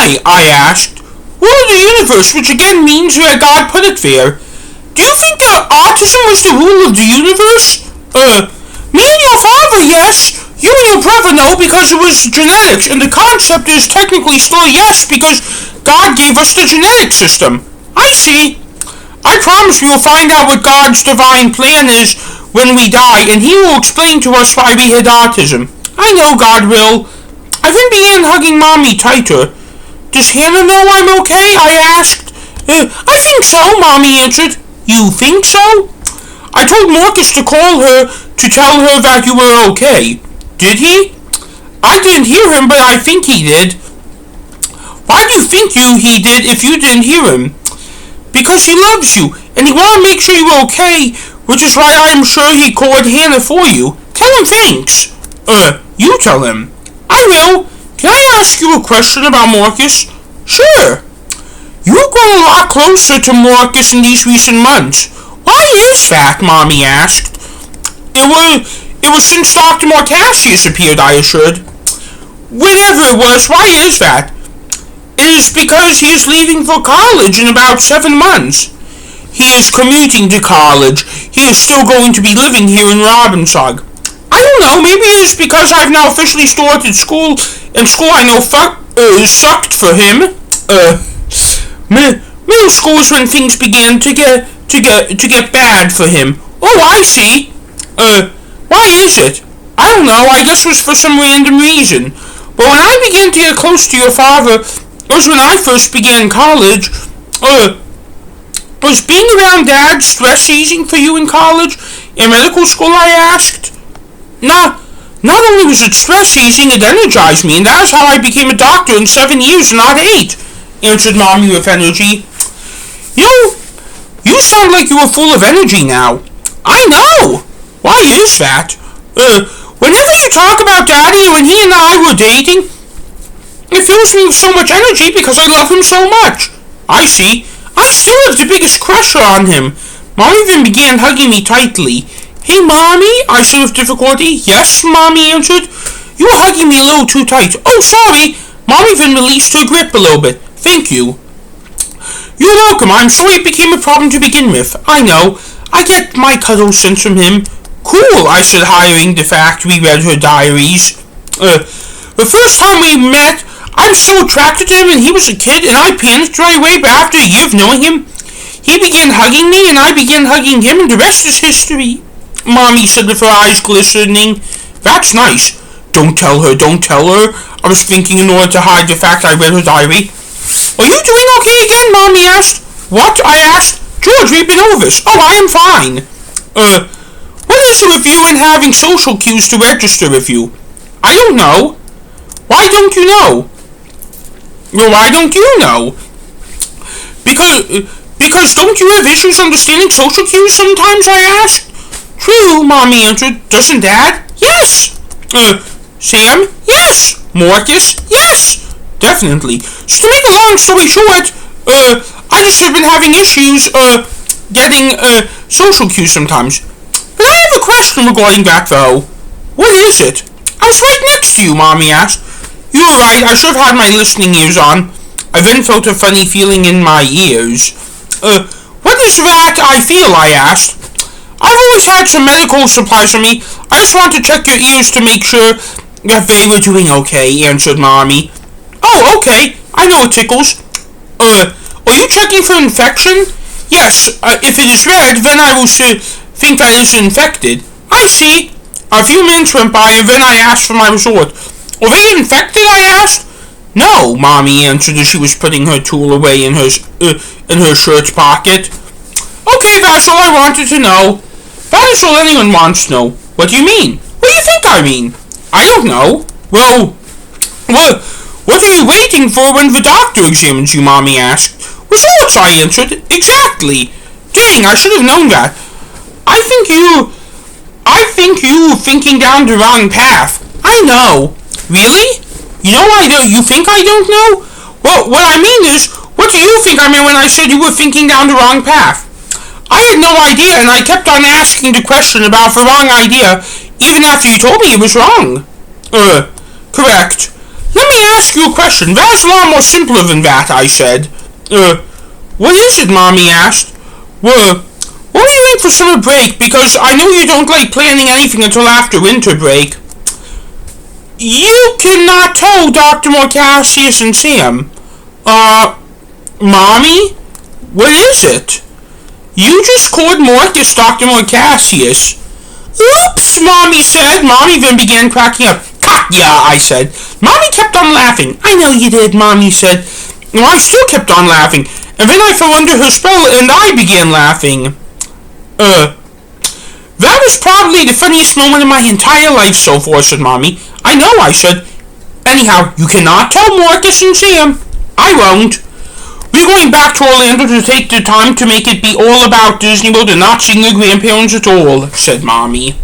Why? I asked. Rule of the universe, which again means where God put it there. Do you think that autism was the rule of the universe? Me and your father, yes. You and your brother, no, because it was genetics, and the concept is technically still yes, because God gave us the genetic system. I see. I promise we will find out what God's divine plan is when we die, and he will explain to us why we had autism. I know God will. I then began hugging Mommy tighter. Does Hannah know I'm okay? I asked. I think so, Mommy answered. You think so? I told Marcus to call her to tell her that you were okay. Did he? I didn't hear him, but I think he did. Why do you think he did if you didn't hear him? Because he loves you, and he wanted to make sure you were okay, which is why I'm sure he called Hannah for you. Tell him thanks. You tell him. I will. Can I ask you a question about Marcus? Sure. You've grown a lot closer to Marcus in these recent months. Why is that? Mommy asked. It was since Dr. Martasius appeared, I assured. Whatever it was, why is that? It is because he is leaving for college in about 7 months. He is commuting to college. He is still going to be living here in Robbinsog. I don't know, maybe it is because I've now officially started school, and school I know sucked for him. Middle school is when things began to get bad for him. Oh, I see. Why is it? I don't know, I guess it was for some random reason. But when I began to get close to your father, it was when I first began college. Was being around Dad stress easing for you in college? In medical school, I asked. Not only was it stress easing, it energized me, and that is how I became a doctor in 7 years, not 8, answered Mommy with energy. You sound like you were full of energy now. I know. Why is that? Whenever you talk about Daddy and when he and I were dating, it fills me with so much energy because I love him so much. I see. I still have the biggest crush on him. Mommy then began hugging me tightly. Hey, Mommy, I said with difficulty. Yes, Mommy answered. You were hugging me a little too tight. Oh, sorry. Mommy then released her grip a little bit. Thank you. You're welcome. I'm sorry it became a problem to begin with. I know. I get my cuddle sense from him. Cool, I said, highlighting the fact we read her diaries. The first time we met, I was so attracted to him, and he was a kid, and I panicked right away, but after a year of knowing him, he began hugging me, and I began hugging him, and the rest is history. Mommy said with her eyes glistening. That's nice. Don't tell her. I was thinking in order to hide the fact I read her diary. Are you doing okay again? Mommy asked. What? I asked. George, we've been over this. Oh, I am fine. What is it with you and having social cues to register with you? I don't know. Why don't you know? Well, why don't you know? Because don't you have issues understanding social cues sometimes, I asked? True, Mommy answered. Doesn't Dad? Yes. Sam? Yes. Marcus? Yes. Definitely. So to make a long story short, I just have been having issues, getting, social cues sometimes. But I have a question regarding that, though. What is it? I was right next to you, Mommy asked. You were right, I should have had my listening ears on. I then felt a funny feeling in my ears. What is that I feel, I asked. I've always had some medical supplies for me. I just want to check your ears to make sure that they were doing okay, answered Mommy. Oh, okay. I know it tickles. Are you checking for infection? Yes, if it is red, then I will think that it's infected. I see. A few minutes went by, and then I asked for my result. Are they infected, I asked? No, Mommy answered as she was putting her tool away in her shirt pocket. Okay, that's all I wanted to know. That is all anyone wants to know. What do you mean? What do you think I mean? I don't know. Well, what are you waiting for when the doctor examines you, Mommy asked. Results, I answered. Exactly. Dang, I should have known that. I think you thinking down the wrong path. I know. Really? You think I don't know? Well, what I mean is, what do you think I meant when I said you were thinking down the wrong path? I had no idea, and I kept on asking the question about the wrong idea, even after you told me it was wrong. Correct. Let me ask you you a question. That's a lot more simpler than that, I said. What is it, Mommy asked. What are you doing for summer break? Because I know you don't like planning anything until after winter break. You cannot tell Dr. Cassius and Sam. Mommy? What is it? You just called Marcus Dr. Cassius. Oops, Mommy said. Mommy then began cracking up. Katya, I said. Mommy kept on laughing. I know you did, Mommy said. And I still kept on laughing. And then I fell under her spell and I began laughing. That was probably the funniest moment of my entire life so far, said Mommy. I know, I said. Anyhow, you cannot tell Marcus and Sam. I won't. We're going back to Orlando to take the time to make it be all about Disney World and not seeing the grandparents at all, said Mommy.